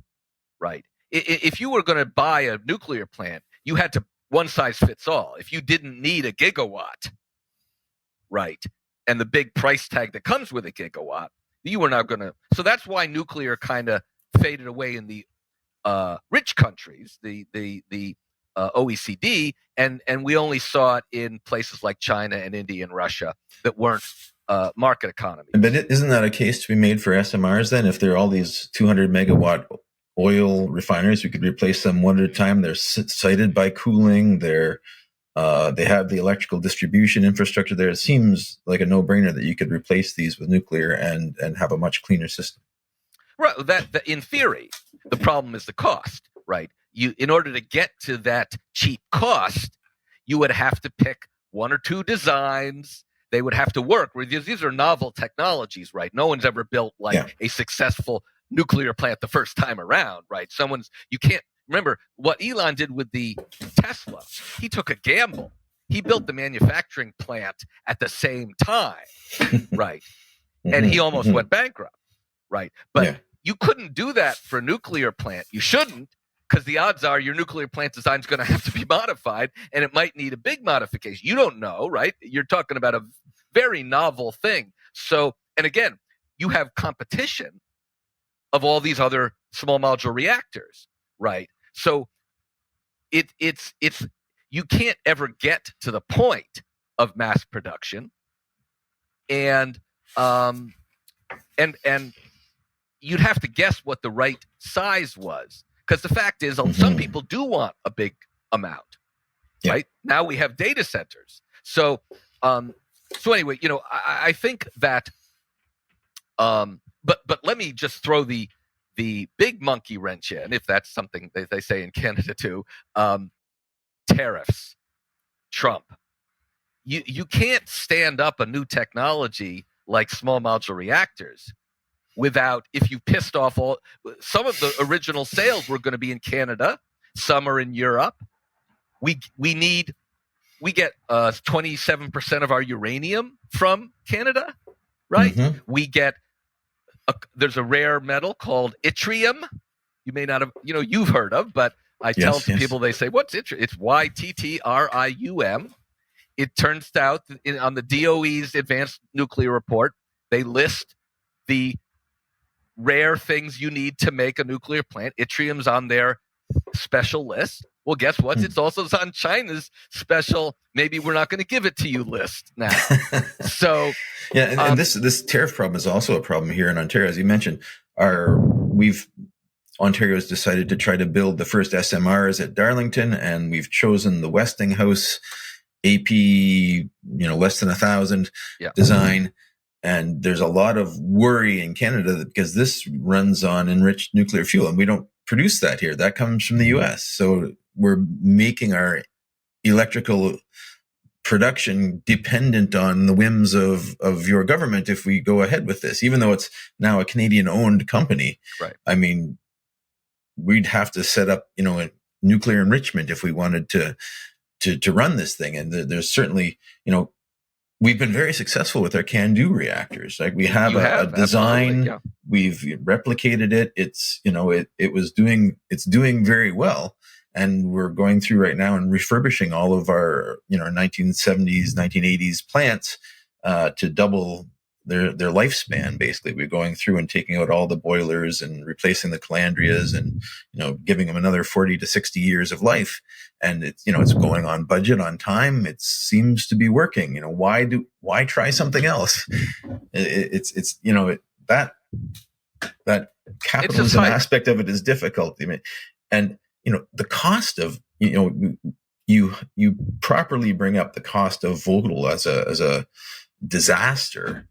right? If you were going to buy a nuclear plant, you had to one size fits all. If you didn't need a gigawatt, right, and the big price tag that comes with a gigawatt, you were not going to. So that's why nuclear kind of faded away in the rich countries, the OECD, and we only saw it in places like China and India and Russia that weren't market economies.
But isn't that a case to be made for SMRs then? If there are all these 200 megawatt oil refineries, we could replace them one at a time. They're sited by cooling. They have the electrical distribution infrastructure there. It seems like a no-brainer that you could replace these with nuclear and have a much cleaner system.
Right. That in theory, the problem is the cost, right? In order to get to that cheap cost, you would have to pick one or two designs. They would have to work. These are novel technologies, right? No one's ever built a successful nuclear plant the first time around, right? You can't remember what Elon did with the Tesla. He took a gamble. He built the manufacturing plant at the same time, right? And he almost went bankrupt, right? But you couldn't do that for a nuclear plant. You shouldn't, because the odds are your nuclear plant design is going to have to be modified, and it might need a big modification. You don't know, right? You're talking about a very novel thing. So, and again, you have competition of all these other small modular reactors, right? So it's you can't ever get to the point of mass production, and you'd have to guess what the right size was, because the fact is some people do want a big amount, right? Now we have data centers. So anyway, I think that but let me just throw the big monkey wrench in, if that's something they say in Canada too. Tariffs. Trump. You can't stand up a new technology like small modular reactors without, if you pissed off some of the original sales were going to be in Canada, some are in Europe. We get 27% of our uranium from Canada, right? We get there's a rare metal called yttrium. You may not have, you've heard of, but I tell people, they say, what's yttrium? It's YTTRIUM. It turns out on the DOE's Advanced Nuclear Report, they list the rare things you need to make a nuclear plant. Yttrium's on their special list. Well, guess what? It's also on China's special, maybe we're not going to give it to you list now. So
and this tariff problem is also a problem here in Ontario. As you mentioned, Ontario's decided to try to build the first SMRs at Darlington, and we've chosen the Westinghouse AP, less than 1,000 design. And there's a lot of worry in Canada because this runs on enriched nuclear fuel, and we don't produce that here. That comes from the US. So we're making our electrical production dependent on the whims of your government if we go ahead with this, even though it's now a Canadian-owned company.
Right.
I mean, we'd have to set up, a nuclear enrichment if we wanted to run this thing. And there's certainly, we've been very successful with our CANDU reactors. Like we have a design, we've replicated it. It's, it's doing very well. And we're going through right now and refurbishing all of our, 1970s, 1980s plants to double their lifespan. Basically, we're going through and taking out all the boilers and replacing the calandrias and, giving them another 40 to 60 years of life. And it's, it's going on budget, on time. It seems to be working. Why try something else? That capitalism aspect of it is difficult. I mean, and, the cost of, you properly bring up the cost of Vogtle as a disaster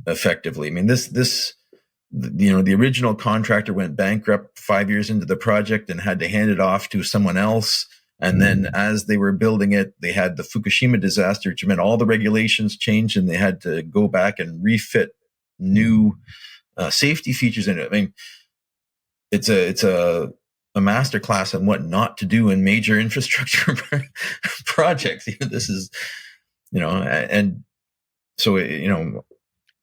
effectively. I mean, the original contractor went bankrupt 5 years into the project and had to hand it off to someone else. And then as they were building it, they had the Fukushima disaster, which meant all the regulations changed and they had to go back and refit new safety features in it. I mean, a master class on what not to do in major infrastructure projects. This is, and so,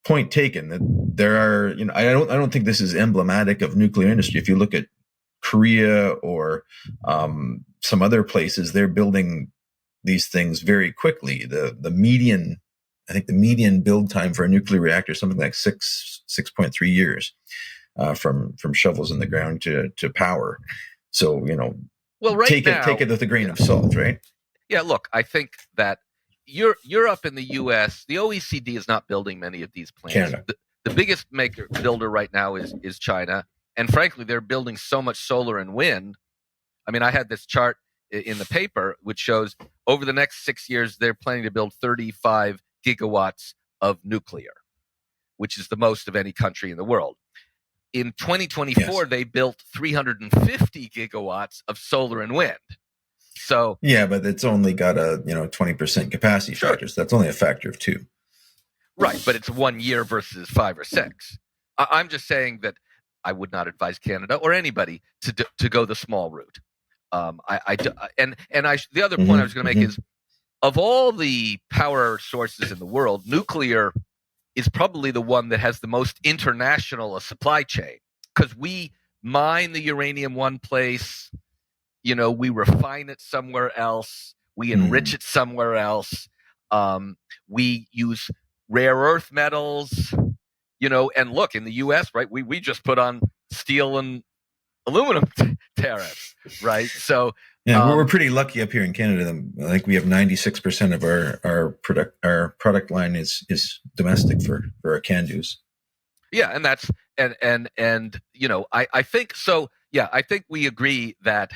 point taken that there are, I don't think this is emblematic of nuclear industry. If you look at Korea or some other places, they're building these things very quickly. The median build time for a nuclear reactor is something like 6.3 years from shovels in the ground to power. So,
well, right
take
now,
it with a grain of salt, right?
Yeah, look, I think that Europe and the U.S., the OECD is not building many of these plants.
Canada.
The biggest builder right now is China, and frankly, they're building so much solar and wind. I mean, I had this chart in the paper which shows over the next 6 years they're planning to build 35 gigawatts of nuclear, which is the most of any country in the world. In 2024, they built 350 gigawatts of solar and wind. So
yeah, but it's only got a 20% capacity factor. So that's only a factor of 2.
Right, but it's 1 year versus 5 or 6. I'm just saying that I would not advise Canada or anybody to go the small route. The other point I was going to make is, of all the power sources in the world, nuclear is probably the one that has the most international supply chain, because we mine the uranium one place, we refine it somewhere else, we enrich it somewhere else, we use rare earth metals, and look, in the U.S., right, we just put on steel and aluminum tariffs, right? So
yeah, we're pretty lucky up here in Canada. I think we have 96% of our product line is domestic for our can-dos.
Yeah, and that's I think so. Yeah, I think we agree that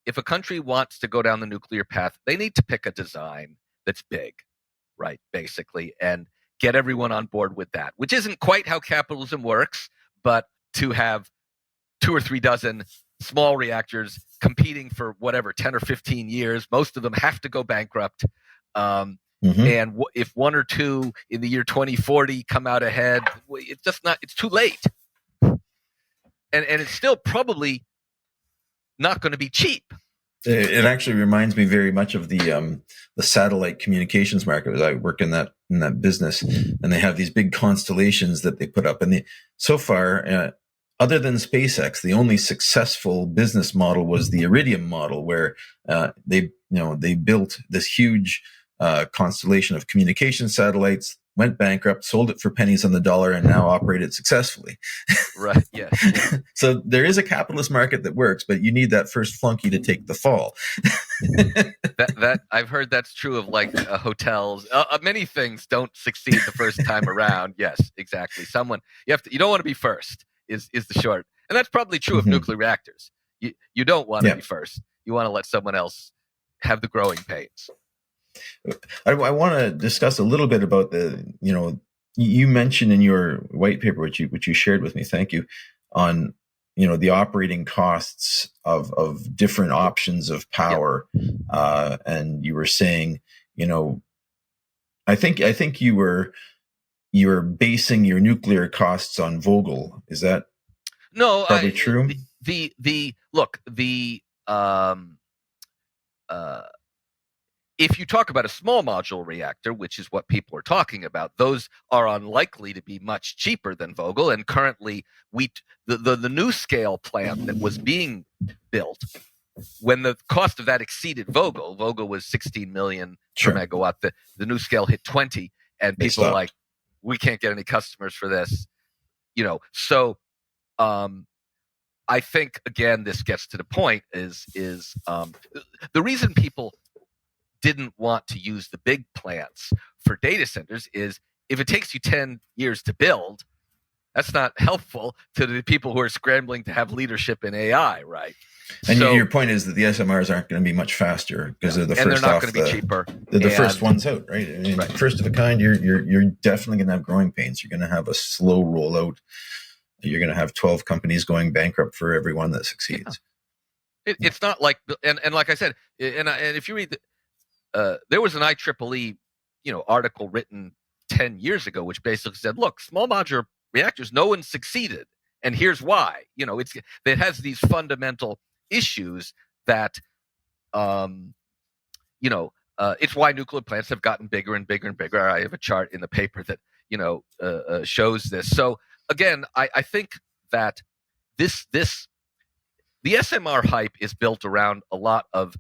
if a country wants to go down the nuclear path, they need to pick a design that's big, right? Basically, and get everyone on board with that, which isn't quite how capitalism works, but to have 2 or 3 dozen small reactors competing for whatever 10 or 15 years, most of them have to go bankrupt. And if 1 or 2 in the year 2040 come out ahead, it's just not. It's too late, and it's still probably not going to be cheap.
It actually reminds me very much of the satellite communications market. I work in that business, and they have these big constellations that they put up. And so far, other than SpaceX, the only successful business model was the Iridium model, where they built this huge constellation of communication satellites, went bankrupt, sold it for pennies on the dollar, and now operate it successfully.
Right. Yeah.
So there is a capitalist market that works, but you need that first flunky to take the fall.
that I've heard that's true of hotels. Many things don't succeed the first time around. Yes, exactly. You don't want to be first. Is the short, and that's probably true of nuclear reactors. You don't want to be first. You want to let someone else have the growing pains.
I want to discuss a little bit about you mentioned in your white paper, which you shared with me. Thank you, on the operating costs of different options of power, and you were saying, I think you were basing your nuclear costs on Vogtle. Is that probably true?
If you talk about a small modular reactor, which is what people are talking about, those are unlikely to be much cheaper than Vogtle. And currently, the new scale plant that was being built, when the cost of that exceeded Vogtle was 16 million per megawatt. The new scale hit 20, and people are like, we can't get any customers for this, So, I think again, this gets to the point is the reason people didn't want to use the big plants for data centers is if it takes you 10 years to build, that's not helpful to the people who are scrambling to have leadership in AI, right?
And your point is that the SMRs aren't going to be much faster because they're the first, and they're not going to be cheaper. They're the first ones out, right? I mean, first of a kind. You're definitely going to have growing pains. You're going to have a slow rollout. You're going to have 12 companies going bankrupt for every one that succeeds.
Yeah. It's not like, and like I said, and if you read there was an IEEE, article written 10 years ago, which basically said, look, small modular reactors, no one succeeded. And here's why. It has these fundamental issues that, it's why nuclear plants have gotten bigger and bigger and bigger. I have a chart in the paper that shows this. So again, I think that the SMR hype is built around a lot of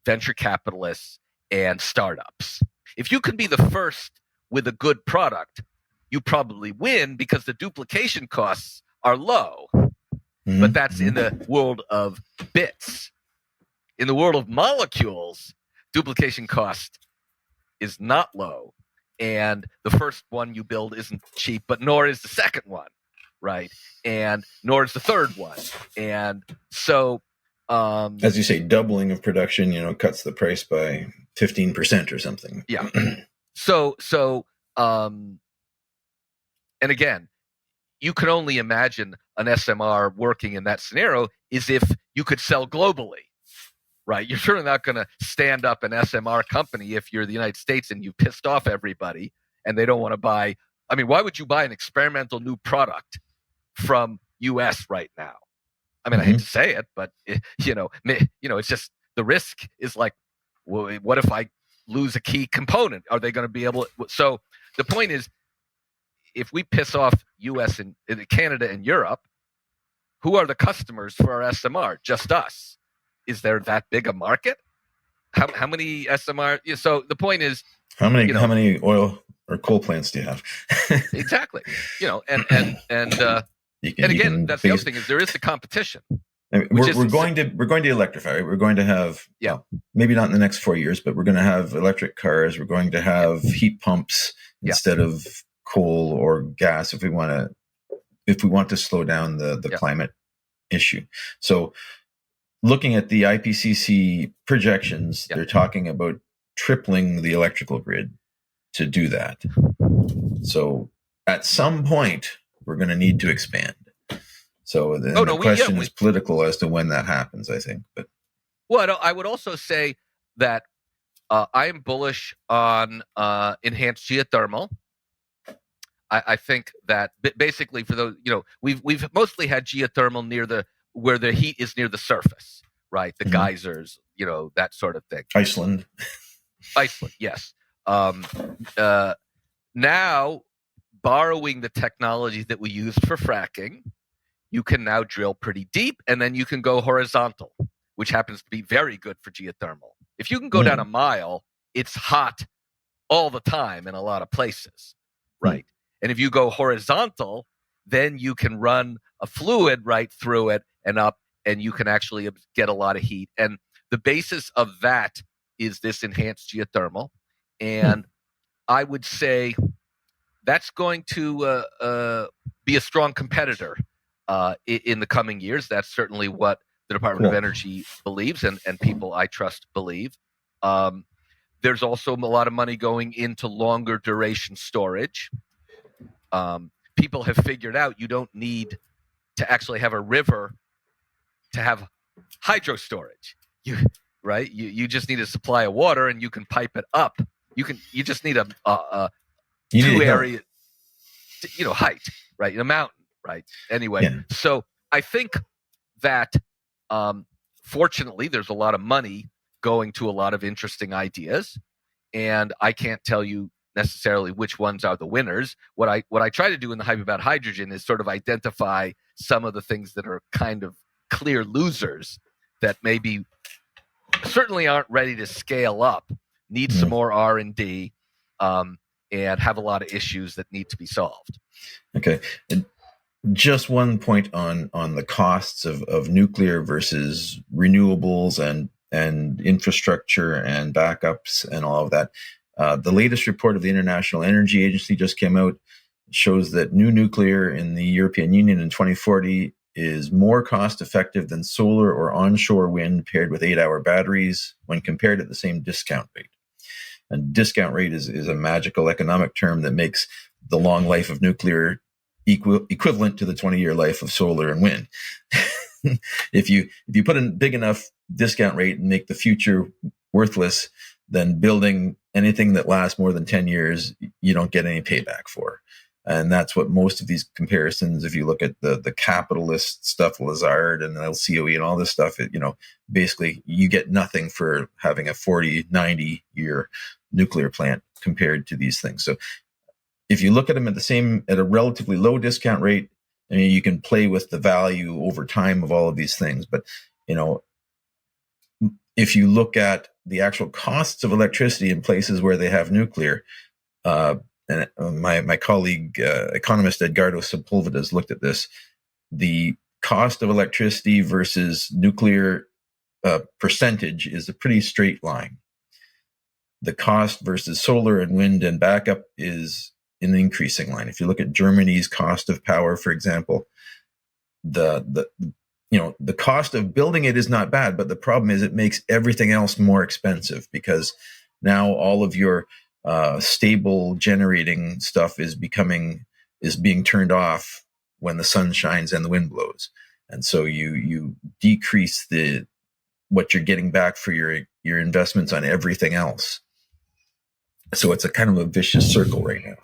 venture capitalists and startups. If you can be the first with a good product, you probably win because the duplication costs are low. Mm-hmm. But that's in the world of bits. In the world of molecules, duplication cost is not low. And the first one you build isn't cheap, but nor is the second one, right? And nor is the third one. And so...
as you say, doubling of production, cuts the price by 15% or something.
Yeah. And again, you can only imagine an SMR working in that scenario is if you could sell globally, right? You're certainly not going to stand up an SMR company if you're the United States and you pissed off everybody and they don't want to buy. I mean, why would you buy an experimental new product from US right now? I mean, I hate to say it, but it's just the risk is like, well, what if I lose a key component? Are they going to be able to? So the point is, if we piss off US and Canada and Europe, who are the customers for our SMR? Just us. Is there that big a market? How many SMR? So the point is,
how many oil or coal plants do you have?
Exactly. And again, that's the other thing is there is the competition.
I mean, we're going to electrify. Right? We're going to have maybe not in the next 4 years, but we're going to have electric cars. We're going to have heat pumps instead of coal or gas if we want to slow down the climate issue. So looking at the IPCC projections, they're talking about tripling the electrical grid to do that. So at some point, we're going to need to expand. So the question is political as to when that happens, I think. But
I would also say that I am bullish on enhanced geothermal. I think that basically for those, we've mostly had geothermal where the heat is near the surface, right? The geysers, that sort of thing.
Iceland,
yes. Now, borrowing the technology that we used for fracking, you can now drill pretty deep, and then you can go horizontal, which happens to be very good for geothermal. If you can go down a mile, it's hot all the time in a lot of places, right? And if you go horizontal, then you can run a fluid right through it and up, and you can actually get a lot of heat. And the basis of that is this enhanced geothermal. And I would say that's going to be a strong competitor in the coming years. That's certainly what the Department of Energy believes, and people I trust believe. There's also a lot of money going into longer duration storage. People have figured out you don't need to actually have a river to have hydro storage. You just need a supply of water, and you can pipe it up. You just need a two area, height, right? In a mountain, right? Anyway, so I think that fortunately there's a lot of money going to a lot of interesting ideas, and I can't tell you necessarily which ones are the winners. What I try to do in the hype about hydrogen is sort of identify some of the things that are kind of clear losers that maybe certainly aren't ready to scale up, need some more R&D, and have a lot of issues that need to be solved.
Okay. And just one point on the costs of nuclear versus renewables and infrastructure and backups and all of that. The latest report of the International Energy Agency just came out. It shows that new nuclear in the European Union in 2040 is more cost effective than solar or onshore wind paired with 8-hour batteries when compared at the same discount rate. And discount rate is a magical economic term that makes the long life of nuclear equivalent to the 20-year life of solar and wind. If you put a big enough discount rate and make the future worthless, then building anything that lasts more than 10 years, you don't get any payback for. And that's what most of these comparisons, if you look at the capitalist stuff, Lazard and LCOE and all this stuff, basically you get nothing for having a 40, 90 year nuclear plant compared to these things. So if you look at them at a relatively low discount rate, I mean, you can play with the value over time of all of these things. But, if you look at the actual costs of electricity in places where they have nuclear, and my colleague, economist Edgardo Sepulveda's looked at this, the cost of electricity versus nuclear percentage is a pretty straight line. The cost versus solar and wind and backup is an increasing line. If you look at Germany's cost of power, for example, the cost of building it is not bad, but the problem is it makes everything else more expensive, because now all of your stable generating stuff is being turned off when the sun shines and the wind blows, and so you decrease what you're getting back for your investments on everything else. So it's a kind of a vicious circle right now.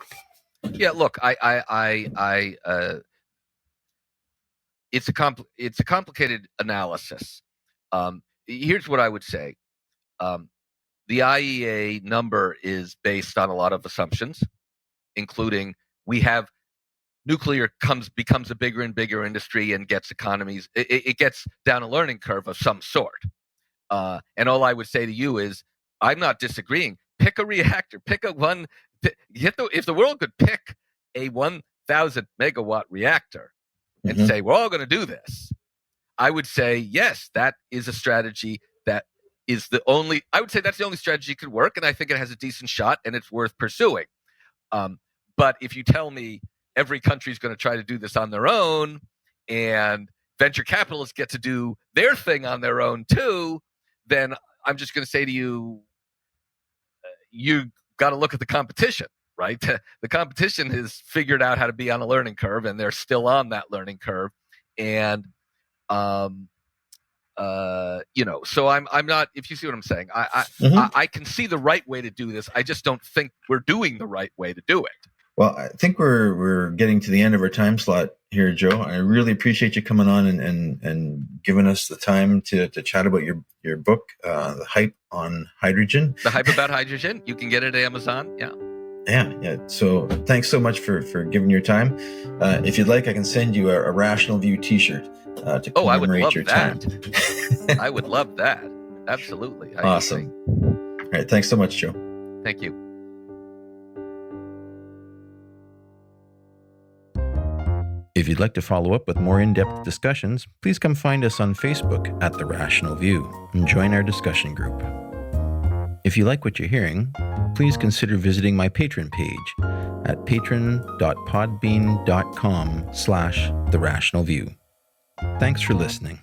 Yeah, look, it's a complicated analysis. Here's what I would say. The IEA number is based on a lot of assumptions, including nuclear becomes a bigger and bigger industry and gets economies. It gets down a learning curve of some sort. And all I would say to you is, I'm not disagreeing. Pick a reactor. Pick one. If the world could pick a 1,000 megawatt reactor and say, we're all going to do this, I would say, yes, that is a strategy that is I would say that's the only strategy that could work, and I think it has a decent shot and it's worth pursuing. But if you tell me every country is going to try to do this on their own and venture capitalists get to do their thing on their own too, then I'm just going to say to you, you got to look at the competition, right? The competition has figured out how to be on a learning curve, and they're still on that learning curve. And, so I'm not, if you see what I'm saying, I can see the right way to do this. I just don't think we're doing the right way to do it.
Well, I think we're getting to the end of our time slot here, Joe. I really appreciate you coming on and giving us the time to chat about your book, The Hype on Hydrogen.
The Hype About Hydrogen. You can get it at Amazon. Yeah.
Yeah. So thanks so much for giving your time. If you'd like, I can send you a Rational View T-shirt to commemorate your time.
I would love that. Absolutely.
Awesome. All right. Thanks so much, Joe.
Thank you.
If you'd like to follow up with more in-depth discussions, please come find us on Facebook at The Rational View and join our discussion group. If you like what you're hearing, please consider visiting my Patreon page at patron.podbean.com/therationalview. Thanks for listening.